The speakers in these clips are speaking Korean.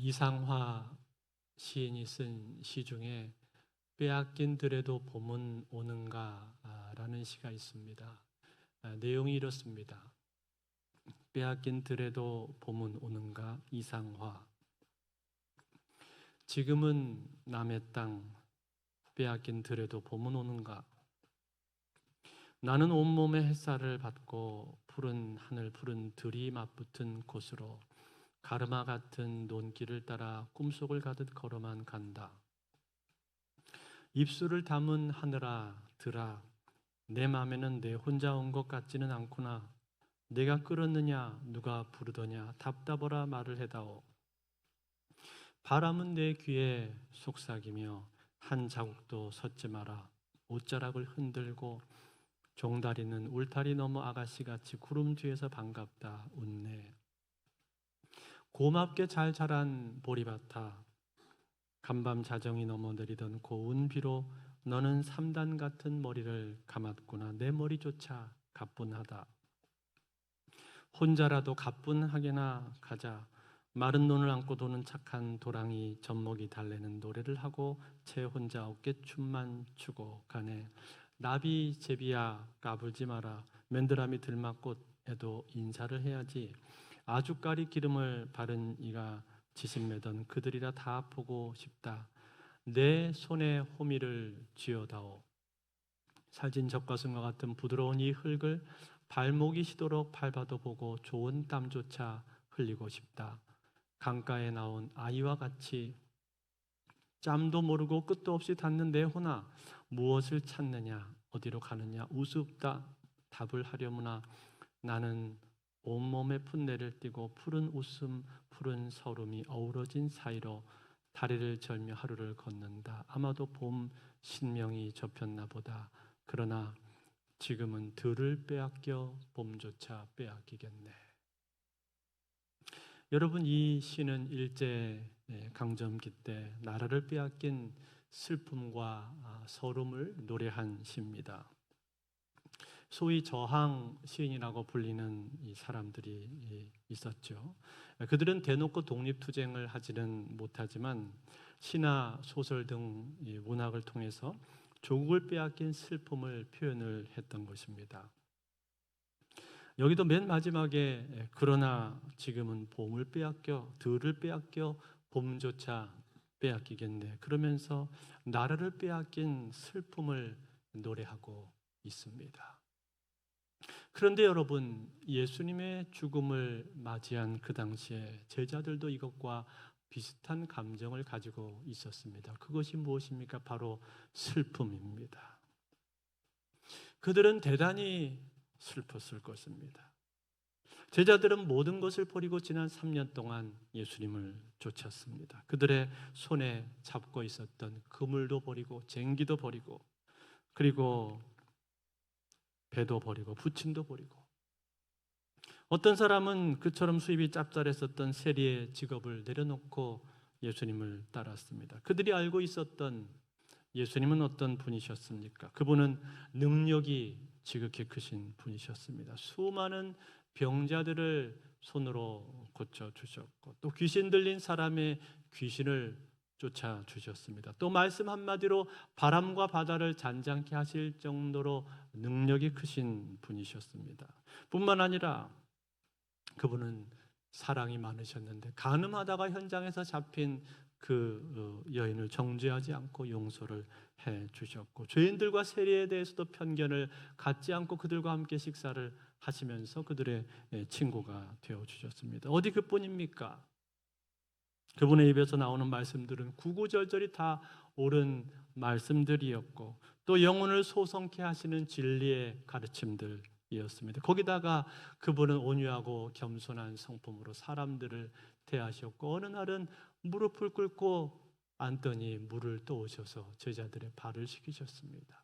이상화 시인이 쓴 시 중에 빼앗긴 들에도 봄은 오는가라는 시가 있습니다. 내용이 이렇습니다. 빼앗긴 들에도 봄은 오는가 이상화. 지금은 남의 땅 빼앗긴 들에도 봄은 오는가. 나는 온몸에 햇살을 받고 푸른 하늘 푸른 들이 맞붙은 곳으로 가르마 같은 논길을 따라 꿈속을 가듯 걸어만 간다. 입술을 담은 하늘아 들아 내 맘에는 내 혼자 온 것 같지는 않구나. 내가 끌었느냐 누가 부르더냐 답답하라 말을 해다오. 바람은 내 귀에 속삭이며 한 자국도 섰지 마라. 옷자락을 흔들고 종다리는 울타리 너머 아가씨같이 구름 뒤에서 반갑다 웃네. 고맙게 잘 자란 보리밭아 간밤 자정이 넘어 내리던 고운 비로 너는 3단 같은 머리를 감았구나. 내 머리조차 가뿐하다. 혼자라도 가뿐하게나 가자. 마른 논을 안고 도는 착한 도랑이 젖먹이 달래는 노래를 하고 제 혼자 어깨춤만 추고 가네. 나비 제비야 까불지 마라. 맨드라미 들막꽃에도 인사를 해야지. 아주까리 기름을 바른 이가 지신매던 그들이라 다 보고 싶다. 내 손에 호미를 쥐어다오. 살진 젖가슴과 같은 부드러운 이 흙을 발목이 시도록 밟아도 보고 좋은 땀조차 흘리고 싶다. 강가에 나온 아이와 같이 짬도 모르고 끝도 없이 닿는 내 혼아 무엇을 찾느냐 어디로 가느냐 우습다 답을 하려무나 나는 온몸에 풋내를 띠고 푸른 웃음 푸른 서름이 어우러진 사이로 다리를 절며 하루를 걷는다. 아마도 봄 신명이 접혔나 보다. 그러나 지금은 들을 빼앗겨 봄조차 빼앗기겠네. 여러분, 이 시는 일제 강점기 때 나라를 빼앗긴 슬픔과 서름을 노래한 시입니다. 소위 저항 시인이라고 불리는 이 사람들이 있었죠. 그들은 대놓고 독립투쟁을 하지는 못하지만 시나 소설 등 문학을 통해서 조국을 빼앗긴 슬픔을 표현을 했던 것입니다. 여기도 맨 마지막에 그러나 지금은 봄을 빼앗겨 들을 빼앗겨 봄조차 빼앗기겠네. 그러면서 나라를 빼앗긴 슬픔을 노래하고 있습니다. 그런데 여러분, 예수님의 죽음을 맞이한 그 당시에 제자들도 이것과 비슷한 감정을 가지고 있었습니다. 그것이 무엇입니까? 바로 슬픔입니다. 그들은 대단히 슬펐을 것입니다. 제자들은 모든 것을 버리고 지난 3년 동안 예수님을 쫓았습니다. 그들의 손에 잡고 있었던 그물도 버리고 쟁기도 버리고 그리고 배도 버리고 부침도 버리고 어떤 사람은 그처럼 수입이 짭짤했었던 세리의 직업을 내려놓고 예수님을 따랐습니다. 그들이 알고 있었던 예수님은 어떤 분이셨습니까? 그분은 능력이 지극히 크신 분이셨습니다. 수많은 병자들을 손으로 고쳐주셨고 또 귀신 들린 사람의 귀신을 쫓아주셨습니다. 또 말씀 한마디로 바람과 바다를 잔잔케 하실 정도로 능력이 크신 분이셨습니다. 뿐만 아니라 그분은 사랑이 많으셨는데 간음하다가 현장에서 잡힌 그 여인을 정죄하지 않고 용서를 해주셨고 죄인들과 세리에 대해서도 편견을 갖지 않고 그들과 함께 식사를 하시면서 그들의 친구가 되어주셨습니다. 어디 그뿐입니까? 그분의 입에서 나오는 말씀들은 구구절절이 다 옳은 말씀들이었고 또 영혼을 소성케 하시는 진리의 가르침들이었습니다. 거기다가 그분은 온유하고 겸손한 성품으로 사람들을 대하셨고 어느 날은 무릎을 꿇고 앉더니 물을 떠오셔서 제자들의 발을 씻기셨습니다.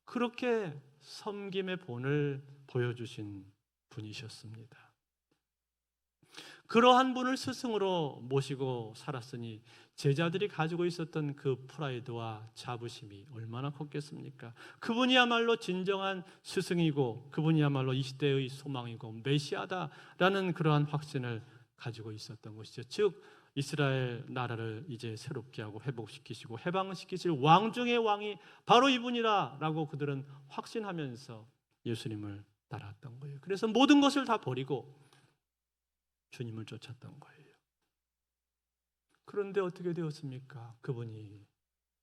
그렇게 섬김의 본을 보여주신 분이셨습니다. 그러한 분을 스승으로 모시고 살았으니 제자들이 가지고 있었던 그 프라이드와 자부심이 얼마나 컸겠습니까? 그분이야말로 진정한 스승이고 그분이야말로 이 시대의 소망이고 메시아다라는 그러한 확신을 가지고 있었던 것이죠. 즉 이스라엘 나라를 이제 새롭게 하고 회복시키시고 해방시키실 왕 중의 왕이 바로 이분이라라고 그들은 확신하면서 예수님을 따랐던 거예요. 그래서 모든 것을 다 버리고 주님을 쫓았던 거예요. 그런데 어떻게 되었습니까? 그분이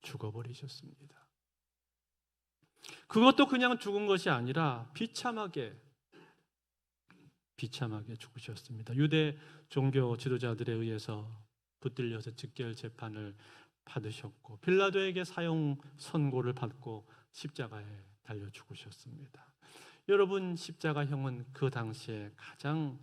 죽어버리셨습니다. 그것도 그냥 죽은 것이 아니라 비참하게 죽으셨습니다. 유대 종교 지도자들에 의해서 붙들려서 즉결 재판을 받으셨고 빌라도에게 사형 선고를 받고 십자가에 달려 죽으셨습니다. 여러분, 십자가형은 그 당시에 가장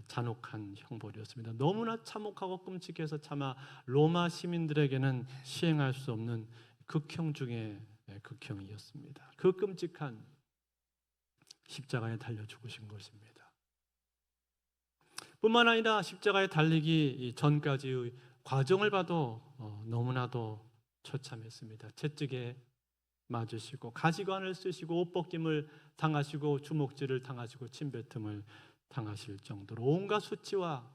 잔혹한 형벌이었습니다. 너무나 참혹하고 끔찍해서 차마 로마 시민들에게는 시행할 수 없는 극형 중에 극형이었습니다. 그 끔찍한 십자가에 달려 죽으신 것입니다. 뿐만 아니라 십자가에 달리기 전까지의 과정을 봐도 너무나도 처참했습니다. 채찍에 맞으시고 가시관을 쓰시고 옷벗김을 당하시고 주먹질을 당하시고 침뱉음을 당하실 정도로 온갖 수치와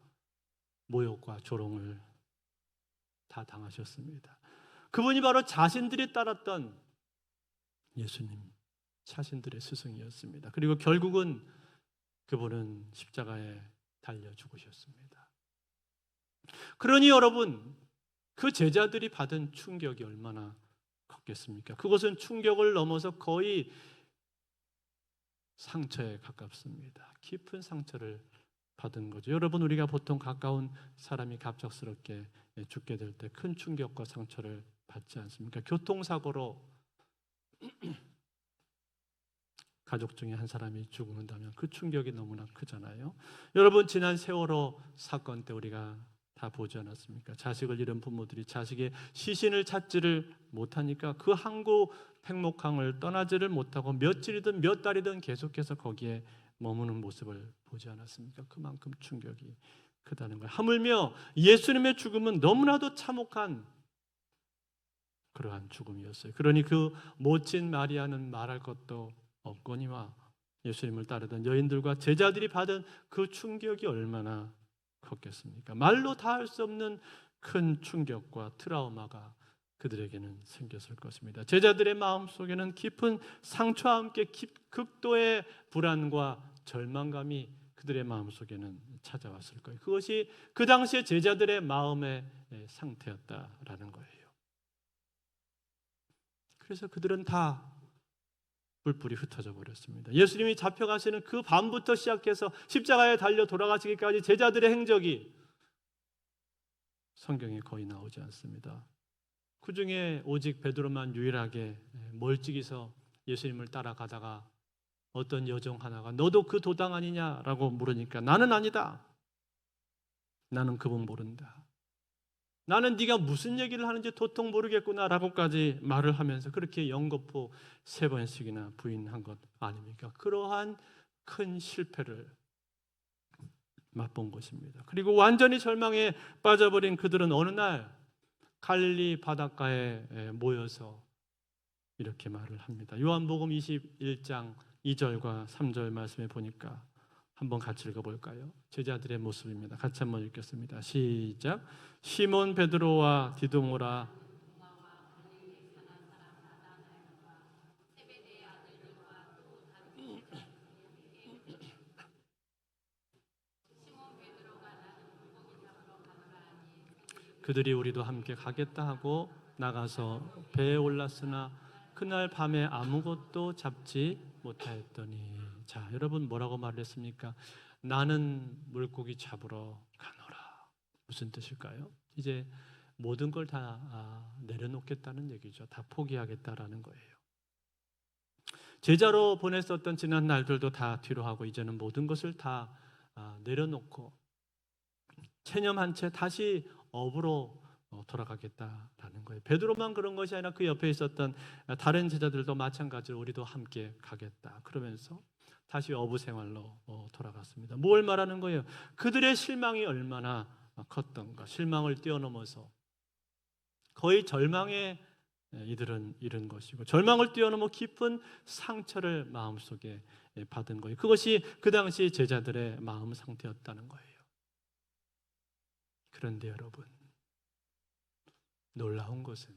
모욕과 조롱을 다 당하셨습니다. 그분이 바로 자신들이 따랐던 예수님, 자신들의 스승이었습니다. 그리고 결국은 그분은 십자가에 달려 죽으셨습니다. 그러니 여러분, 그 제자들이 받은 충격이 얼마나 컸겠습니까? 그것은 충격을 넘어서 거의 상처에 가깝습니다. 깊은 상처를 받은 거죠. 여러분, 우리가 보통 가까운 사람이 갑작스럽게 죽게 될 때 큰 충격과 상처를 받지 않습니까? 교통사고로 가족 중에 한 사람이 죽는다면 그 충격이 너무나 크잖아요. 여러분, 지난 세월호 사건 때 우리가 다 보지 않았습니까? 자식을 잃은 부모들이 자식의 시신을 찾지를 못하니까 그 항구 팽목항을 떠나지를 못하고 며칠이든 몇 달이든 계속해서 거기에 머무는 모습을 보지 않았습니까? 그만큼 충격이 크다는 거예요. 하물며 예수님의 죽음은 너무나도 참혹한 그러한 죽음이었어요. 그러니 그 모친 마리아는 말할 것도 없거니와 예수님을 따르던 여인들과 제자들이 받은 그 충격이 얼마나 컸겠습니까? 말로 다 할 수 없는 큰 충격과 트라우마가 그들에게는 생겼을 것입니다. 제자들의 마음속에는 깊은 상처와 함께 극도의 불안과 절망감이 그들의 마음속에는 찾아왔을 거예요. 그것이 그 당시에 제자들의 마음의 상태였다라는 거예요. 그래서 그들은 다 뿔뿔이 흩어져 버렸습니다. 예수님이 잡혀가시는 그 밤부터 시작해서 십자가에 달려 돌아가시기까지 제자들의 행적이 성경에 거의 나오지 않습니다. 그 중에 오직 베드로만 유일하게 멀찍이서 예수님을 따라가다가 어떤 여종 하나가 너도 그 도당 아니냐라고 물으니까 나는 아니다. 나는 그분 모른다. 나는 네가 무슨 얘기를 하는지 도통 모르겠구나라고까지 말을 하면서 그렇게 연거푸 3번씩이나 부인한 것 아닙니까? 그러한 큰 실패를 맛본 것입니다. 그리고 완전히 절망에 빠져버린 그들은 어느 날 갈릴리 바닷가에 모여서 이렇게 말을 합니다. 요한복음 21장 2절과 3절 말씀에 보니까 한번 같이 읽어볼까요? 제자들의 모습입니다. 같이 한번 읽겠습니다. 시작. 시몬 베드로와 디도모라 그들이 우리도 함께 가겠다 하고 나가서 배에 올랐으나 그날 밤에 아무것도 잡지 못하였더니 자, 여러분 뭐라고 말했습니까? 나는 물고기 잡으러 가노라. 무슨 뜻일까요? 이제 모든 걸 다 내려놓겠다는 얘기죠. 다 포기하겠다라는 거예요. 제자로 보냈었던 지난 날들도 다 뒤로 하고 이제는 모든 것을 다 내려놓고 체념한 채 다시 업으로 돌아가겠다라는 거예요. 베드로만 그런 것이 아니라 그 옆에 있었던 다른 제자들도 마찬가지로 우리도 함께 가겠다. 그러면서 다시 어부 생활로 돌아갔습니다. 뭘 말하는 거예요? 그들의 실망이 얼마나 컸던가. 실망을 뛰어넘어서 거의 절망에 이들은 이른 것이고 절망을 뛰어넘어 깊은 상처를 마음속에 받은 거예요. 그것이 그 당시 제자들의 마음 상태였다는 거예요. 그런데 여러분, 놀라운 것은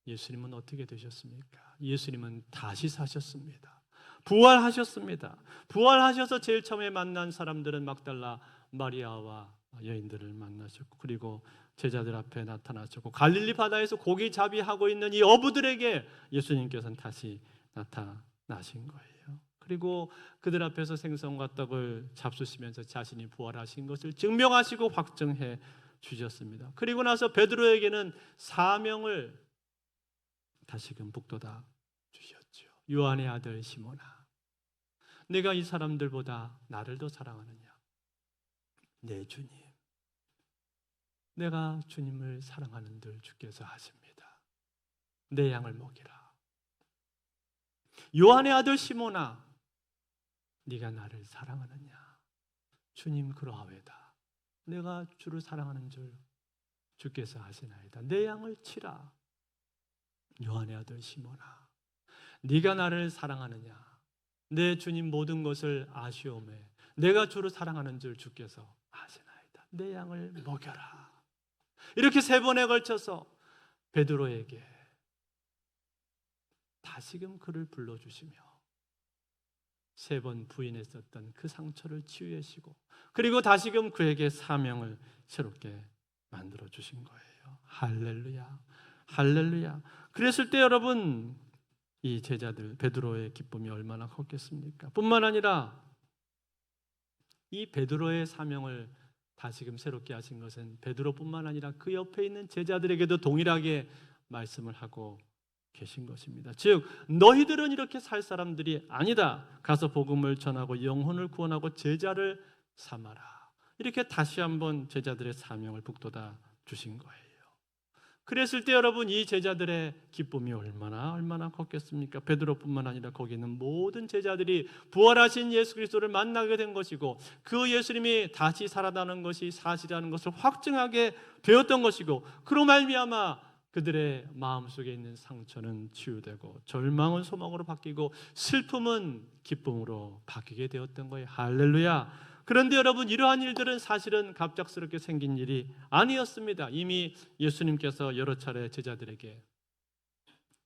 예수님은 어떻게 되셨습니까? 예수님은 다시 사셨습니다. 부활하셨습니다. 부활하셔서 제일 처음에 만난 사람들은 막달라 마리아와 여인들을 만나셨고, 그리고 제자들 앞에 나타나셨고, 갈릴리 바다에서 고기잡이하고 있는 이 어부들에게 예수님께서는 다시 나타나신 거예요. 그리고 그들 앞에서 생선과 떡을 잡수시면서 자신이 부활하신 것을 증명하시고 확증해 주셨습니다. 그리고 나서 베드로에게는 사명을 다시금 북돋아 주셨죠. 요한의 아들 시몬아, 내가 이 사람들보다 나를 더 사랑하느냐? 네, 주님, 내가 주님을 사랑하는 들 주께서 하십니다. 내 양을 먹이라. 요한의 아들 시몬아, 네가 나를 사랑하느냐? 주님, 그러하외다. 내가 주를 사랑하는 줄 주께서 하시나이다. 내 양을 치라. 요한의 아들 시몬아, 네가 나를 사랑하느냐? 내 주님 모든 것을 아시오매 내가 주를 사랑하는 줄 주께서 아시나이다. 내 양을 먹여라. 이렇게 3번에 걸쳐서 베드로에게 다시금 그를 불러주시며 3번 부인했었던 그 상처를 치유하시고, 그리고 다시금 그에게 사명을 새롭게 만들어 주신 거예요. 할렐루야, 할렐루야. 그랬을 때 여러분, 이 제자들 베드로의 기쁨이 얼마나 컸겠습니까? 뿐만 아니라 이 베드로의 사명을 다시금 새롭게 하신 것은 베드로뿐만 아니라 그 옆에 있는 제자들에게도 동일하게 말씀을 하고 계신 것입니다. 즉, 너희들은 이렇게 살 사람들이 아니다. 가서 복음을 전하고 영혼을 구원하고 제자를 삼아라. 이렇게 다시 한번 제자들의 사명을 북돋아 주신 거예요. 그랬을 때 여러분, 이 제자들의 기쁨이 얼마나 컸겠습니까? 베드로뿐만 아니라 거기 있는 모든 제자들이 부활하신 예수 그리스도를 만나게 된 것이고, 그 예수님이 다시 살아나는 것이 사실이라는 것을 확증하게 되었던 것이고, 그로 말미암아 그들의 마음속에 있는 상처는 치유되고, 절망은 소망으로 바뀌고, 슬픔은 기쁨으로 바뀌게 되었던 거예요. 할렐루야. 그런데 여러분, 이러한 일들은 사실은 갑작스럽게 생긴 일이 아니었습니다. 이미 예수님께서 여러 차례 제자들에게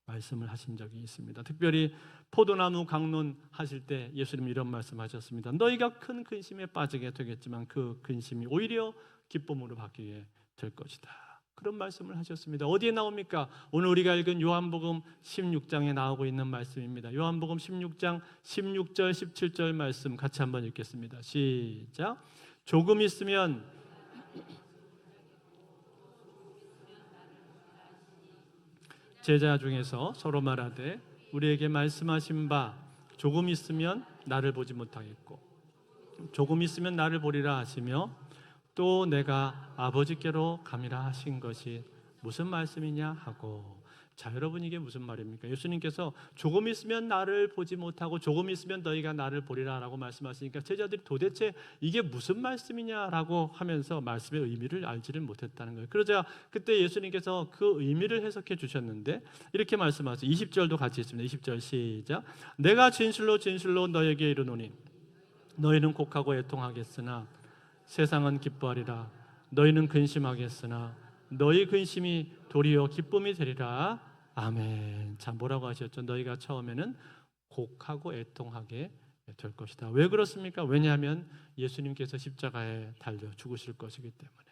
말씀을 하신 적이 있습니다. 특별히 포도나무 강론하실 때 예수님이 이런 말씀하셨습니다. 너희가 큰 근심에 빠지게 되겠지만 그 근심이 오히려 기쁨으로 바뀌게 될 것이다. 그런 말씀을 하셨습니다. 어디에 나옵니까? 오늘 우리가 읽은 요한복음 16장에 나오고 있는 말씀입니다. 요한복음 16장 16절 17절 말씀 같이 한번 읽겠습니다. 시작. 조금 있으면 제자 중에서 서로 말하되 우리에게 말씀하신 바 조금 있으면 나를 보지 못하겠고 조금 있으면 나를 보리라 하시며 또 내가 아버지께로 감이라 하신 것이 무슨 말씀이냐 하고. 자, 여러분, 이게 무슨 말입니까? 예수님께서 조금 있으면 나를 보지 못하고 조금 있으면 너희가 나를 보리라 라고 말씀하시니까 제자들이 도대체 이게 무슨 말씀이냐라고 하면서 말씀의 의미를 알지를 못했다는 거예요. 그러자 그때 예수님께서 그 의미를 해석해 주셨는데 이렇게 말씀하세요. 20절도 같이 있습니다. 20절 시작. 내가 진실로 진실로 너에게 이르노니 너희는 곡하고 애통하겠으나 세상은 기뻐하리라. 너희는 근심하겠으나 너희 근심이 도리어 기쁨이 되리라. 아멘. 자, 뭐라고 하셨죠? 너희가 처음에는 곡하고 애통하게 될 것이다. 왜 그렇습니까? 왜냐하면 예수님께서 십자가에 달려 죽으실 것이기 때문에.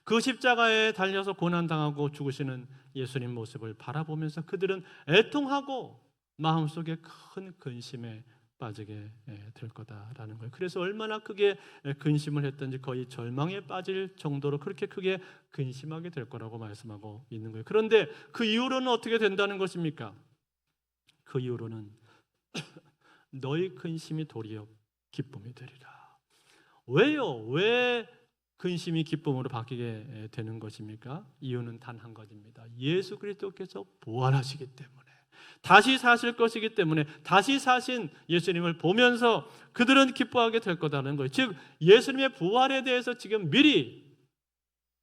그 십자가에 달려서 고난당하고 죽으시는 예수님 모습을 바라보면서 그들은 애통하고 마음속에 큰 근심에 빠지게 될 거다라는 거예요. 그래서 얼마나 크게 근심을 했던지 거의 절망에 빠질 정도로 그렇게 크게 근심하게 될 거라고 말씀하고 있는 거예요. 그런데 그 이후로는 어떻게 된다는 것입니까? 그 이후로는 너희 근심이 도리어 기쁨이 되리라. 왜요? 왜 근심이 기쁨으로 바뀌게 되는 것입니까? 이유는 단 한 가지입니다. 예수 그리스도께서 부활하시기 때문에, 다시 사실 것이기 때문에, 다시 사신 예수님을 보면서 그들은 기뻐하게 될 거다는 거예요. 즉 예수님의 부활에 대해서 지금 미리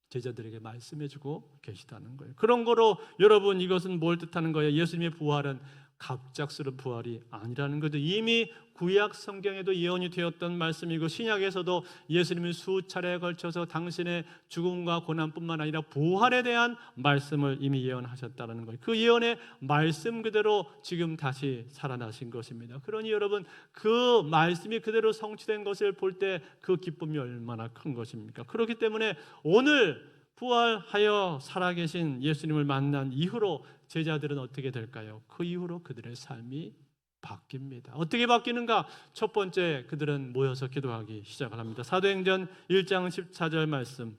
제자들에게 말씀해주고 계시다는 거예요. 그런 거로 여러분, 이것은 뭘 뜻하는 거예요? 예수님의 부활은 갑작스러운 부활이 아니라는 거죠. 이미 구약 성경에도 예언이 되었던 말씀이고 신약에서도 예수님이 수차례에 걸쳐서 당신의 죽음과 고난뿐만 아니라 부활에 대한 말씀을 이미 예언하셨다는 거예요. 그 예언의 말씀 그대로 지금 다시 살아나신 것입니다. 그러니 여러분, 그 말씀이 그대로 성취된 것을 볼 때 그 기쁨이 얼마나 큰 것입니까? 그렇기 때문에 오늘 부활하여 살아계신 예수님을 만난 이후로 제자들은 어떻게 될까요? 그 이후로 그들의 삶이 바뀝니다. 어떻게 바뀌는가? 첫 번째, 그들은 모여서 기도하기 시작을 합니다. 사도행전 1장 14절 말씀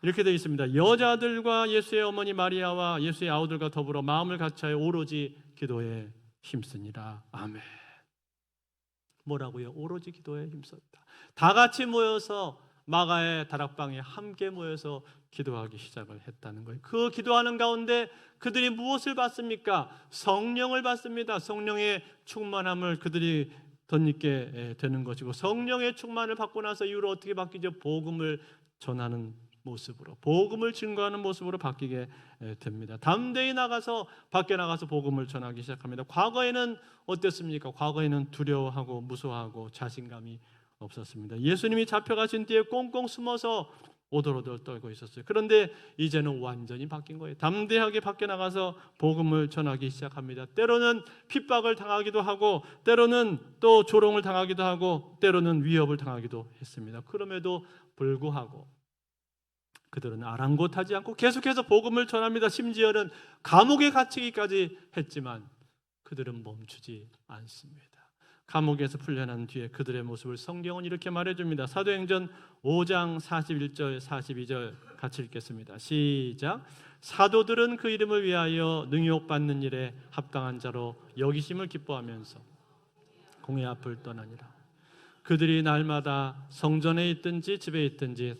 이렇게 되어 있습니다. 여자들과 예수의 어머니 마리아와 예수의 아우들과 더불어 마음을 같이하여 오로지 기도에 힘쓰니라. 아멘. 뭐라고요? 오로지 기도에 힘썼다. 다 같이 모여서 마가의 다락방에 함께 모여서 기도하기 시작을 했다는 거예요. 그 기도하는 가운데 그들이 무엇을 받습니까? 성령을 받습니다. 성령의 충만함을 그들이 덧입게 되는 것이고, 성령의 충만을 받고 나서 이후로 어떻게 바뀌죠? 복음을 전하는 모습으로, 복음을 증거하는 모습으로 바뀌게 됩니다. 담대히 나가서, 밖에 나가서 복음을 전하기 시작합니다. 과거에는 어땠습니까? 과거에는 두려워하고 무서워하고 자신감이 없었습니다. 예수님이 잡혀가신 뒤에 꽁꽁 숨어서 오돌오돌 떨고 있었어요. 그런데 이제는 완전히 바뀐 거예요. 담대하게 밖에 나가서 복음을 전하기 시작합니다. 때로는 핍박을 당하기도 하고, 때로는 또 조롱을 당하기도 하고, 때로는 위협을 당하기도 했습니다. 그럼에도 불구하고 그들은 아랑곳하지 않고 계속해서 복음을 전합니다. 심지어는 감옥에 갇히기까지 했지만 그들은 멈추지 않습니다. 감옥에서 풀려난 뒤에 그들의 모습을 성경은 이렇게 말해줍니다. 사도행전 5장 41절 42절 같이 읽겠습니다. 시작. 사도들은 그 이름을 위하여 능욕받는 일에 합당한 자로 여기심을 기뻐하면서 공회 앞을 떠나니라. 그들이 날마다 성전에 있든지 집에 있든지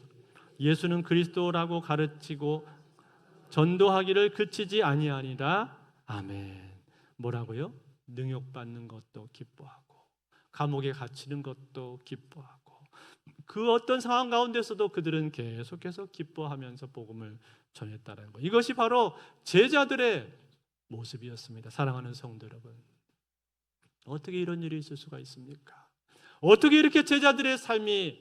예수는 그리스도라고 가르치고 전도하기를 그치지 아니하니라. 아멘. 뭐라고요? 능욕받는 것도 기뻐하고, 감옥에 갇히는 것도 기뻐하고, 그 어떤 상황 가운데서도 그들은 계속해서 기뻐하면서 복음을 전했다는 것. 이것이 바로 제자들의 모습이었습니다. 사랑하는 성도 여러분, 어떻게 이런 일이 있을 수가 있습니까? 어떻게 이렇게 제자들의 삶이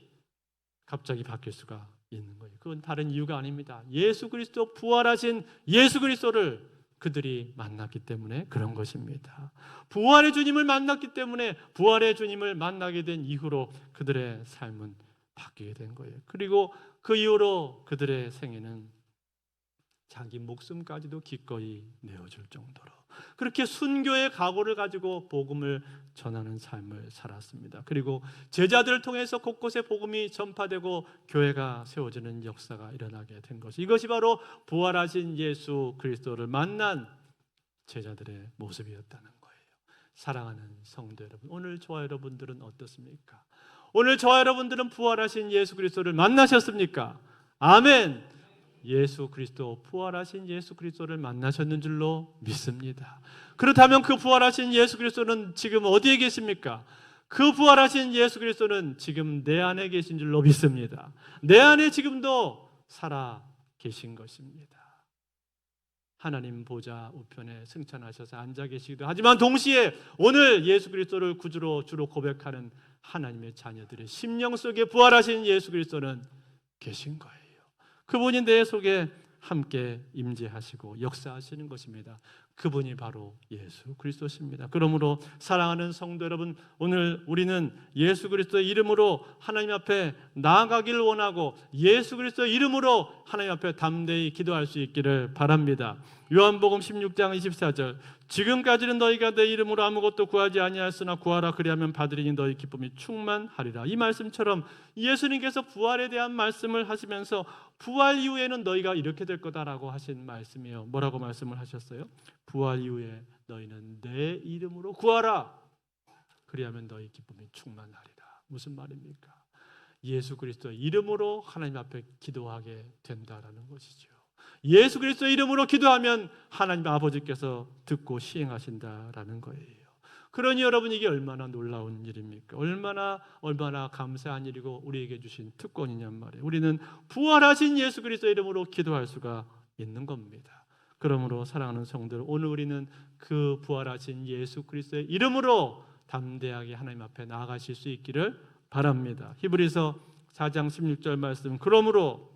갑자기 바뀔 수가 있는 거예요? 그건 다른 이유가 아닙니다. 예수 그리스도, 부활하신 예수 그리스도를 그들이 만났기 때문에 그런 것입니다. 부활의 주님을 만났기 때문에, 부활의 주님을 만나게 된 이후로 그들의 삶은 바뀌게 된 거예요. 그리고 그 이후로 그들의 생애는 자기 목숨까지도 기꺼이 내어줄 정도로 그렇게 순교의 각오를 가지고 복음을 전하는 삶을 살았습니다. 그리고 제자들을 통해서 곳곳에 복음이 전파되고 교회가 세워지는 역사가 일어나게 된 것이, 이것이 바로 부활하신 예수 그리스도를 만난 제자들의 모습이었다는 거예요. 사랑하는 성도 여러분, 오늘 저와 여러분들은 어떻습니까? 오늘 저와 여러분들은 부활하신 예수 그리스도를 만나셨습니까? 아멘. 예수 그리스도, 부활하신 예수 그리스도를 만나셨는 줄로 믿습니다. 그렇다면 그 부활하신 예수 그리스도는 지금 어디에 계십니까? 그 부활하신 예수 그리스도는 지금 내 안에 계신 줄로 믿습니다. 내 안에 지금도 살아 계신 것입니다. 하나님 보좌 우편에 승천하셔서 앉아 계시기도 하지만 동시에 오늘 예수 그리스도를 구주로 주로 고백하는 하나님의 자녀들의 심령 속에 부활하신 예수 그리스도는 계신 거예요. 그분이 내 속에 함께 임재하시고 역사하시는 것입니다. 그분이 바로 예수 그리스도십니다. 그러므로 사랑하는 성도 여러분, 오늘 우리는 예수 그리스도의 이름으로 하나님 앞에 나아가기를 원하고 예수 그리스도의 이름으로 하나님 앞에 담대히 기도할 수 있기를 바랍니다. 요한복음 16장 24절, 지금까지는 너희가 내 이름으로 아무것도 구하지 아니하였으나 구하라 그리하면 받으리니 너희 기쁨이 충만하리라. 이 말씀처럼 예수님께서 부활에 대한 말씀을 하시면서 부활 이후에는 너희가 이렇게 될 거다라고 하신 말씀이에요. 뭐라고 말씀을 하셨어요? 부활 이후에 너희는 내 이름으로 구하라 그리하면 너희 기쁨이 충만하리라. 무슨 말입니까? 예수 그리스도의 이름으로 하나님 앞에 기도하게 된다라는 것이죠. 예수 그리스도의 이름으로 기도하면 하나님 아버지께서 듣고 시행하신다라는 거예요. 그러니 여러분, 이게 얼마나 놀라운 일입니까? 얼마나 감사한 일이고 우리에게 주신 특권이냔 말이에요. 우리는 부활하신 예수 그리스도의 이름으로 기도할 수가 있는 겁니다. 그러므로 사랑하는 성도들, 오늘 우리는 그 부활하신 예수 그리스도의 이름으로 담대하게 하나님 앞에 나아가실 수 있기를 바랍니다. 히브리서 4장 16절 말씀, 그러므로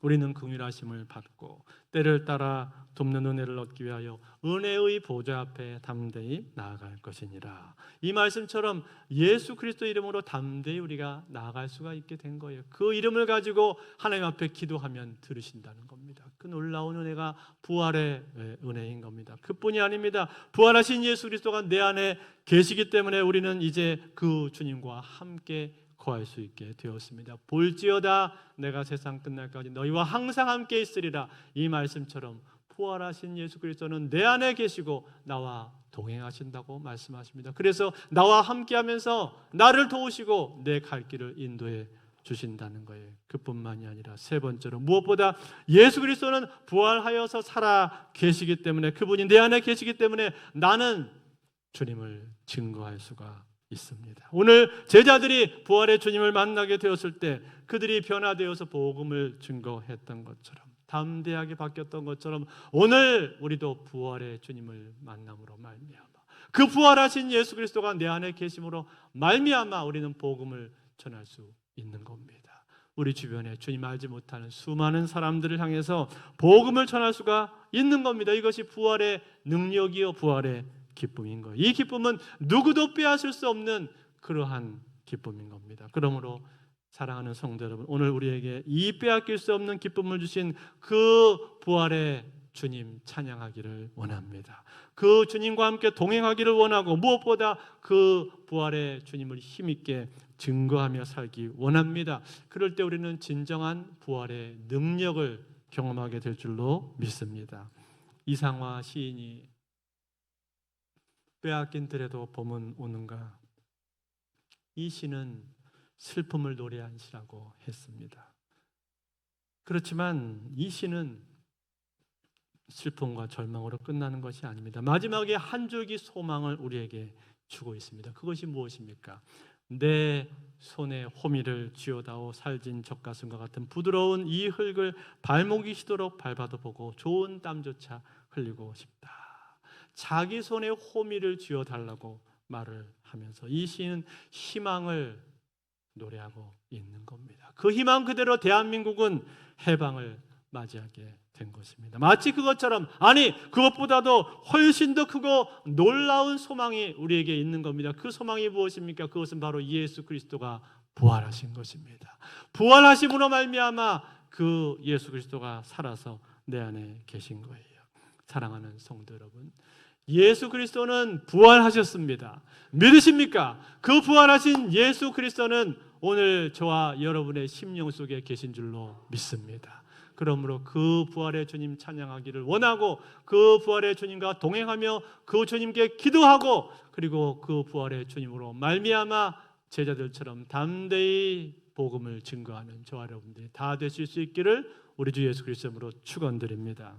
우리는 긍휼하심을 받고 때를 따라 돕는 은혜를 얻기 위하여 은혜의 보좌 앞에 담대히 나아갈 것이니라. 이 말씀처럼 예수 그리스도 이름으로 담대히 우리가 나아갈 수가 있게 된 거예요. 그 이름을 가지고 하나님 앞에 기도하면 들으신다는 겁니다. 그 놀라운 은혜가 부활의 은혜인 겁니다. 그뿐이 아닙니다. 부활하신 예수 그리스도가 내 안에 계시기 때문에 우리는 이제 그 주님과 함께 거할 수 있게 되었습니다. 볼지어다 내가 세상 끝날까지 너희와 항상 함께 있으리라. 이 말씀처럼 부활하신 예수 그리스도는 내 안에 계시고 나와 동행하신다고 말씀하십니다. 그래서 나와 함께하면서 나를 도우시고 내 갈 길을 인도해 주신다는 거예요. 그뿐만이 아니라 세 번째로 무엇보다 예수 그리스도는 부활하여서 살아 계시기 때문에, 그분이 내 안에 계시기 때문에 나는 주님을 증거할 수가 있습니다. 오늘 제자들이 부활의 주님을 만나게 되었을 때 그들이 변화되어서 복음을 증거했던 것처럼, 담대하게 바뀌었던 것처럼 오늘 우리도 부활의 주님을 만남으로 말미암아 그 부활하신 예수 그리스도가 내 안에 계심으로 말미암아 우리는 복음을 전할 수 있는 겁니다. 우리 주변에 주님 알지 못하는 수많은 사람들을 향해서 복음을 전할 수가 있는 겁니다. 이것이 부활의 능력이요 부활의 기쁨인 거예요. 이 기쁨은 누구도 빼앗을 수 없는 그러한 기쁨인 겁니다. 그러므로 사랑하는 성도 여러분, 오늘 우리에게 이 빼앗길 수 없는 기쁨을 주신 그 부활의 주님 찬양하기를 원합니다. 그 주님과 함께 동행하기를 원하고 무엇보다 그 부활의 주님을 힘있게 증거하며 살기 원합니다. 그럴 때 우리는 진정한 부활의 능력을 경험하게 될 줄로 믿습니다. 이상화 시인이 빼앗긴 들에도 봄은 오는가, 이 시는 슬픔을 노래한 시라고 했습니다. 그렇지만 이 시는 슬픔과 절망으로 끝나는 것이 아닙니다. 마지막에 한 줄기 소망을 우리에게 주고 있습니다. 그것이 무엇입니까? 내 손에 호미를 쥐어다오 살진 젖가슴과 같은 부드러운 이 흙을 발목이 시도록 밟아도 보고 좋은 땀조차 흘리고 싶다. 자기 손에 호미를 쥐어달라고 말을 하면서 이 시인은 희망을 노래하고 있는 겁니다. 그 희망 그대로 대한민국은 해방을 맞이하게 된 것입니다. 마치 그것처럼, 아니 그것보다도 훨씬 더 크고 놀라운 소망이 우리에게 있는 겁니다. 그 소망이 무엇입니까? 그것은 바로 예수 그리스도가 부활하신 것입니다. 부활하심으로 말미암아 그 예수 그리스도가 살아서 내 안에 계신 거예요. 사랑하는 성도 여러분, 예수 그리스도는 부활하셨습니다. 믿으십니까? 그 부활하신 예수 그리스도는 오늘 저와 여러분의 심령 속에 계신 줄로 믿습니다. 그러므로 그 부활의 주님 찬양하기를 원하고 그 부활의 주님과 동행하며 그 주님께 기도하고, 그리고 그 부활의 주님으로 말미암아 제자들처럼 담대히 복음을 증거하는 저와 여러분들이 다 되실 수 있기를 우리 주 예수 그리스도로 축원드립니다.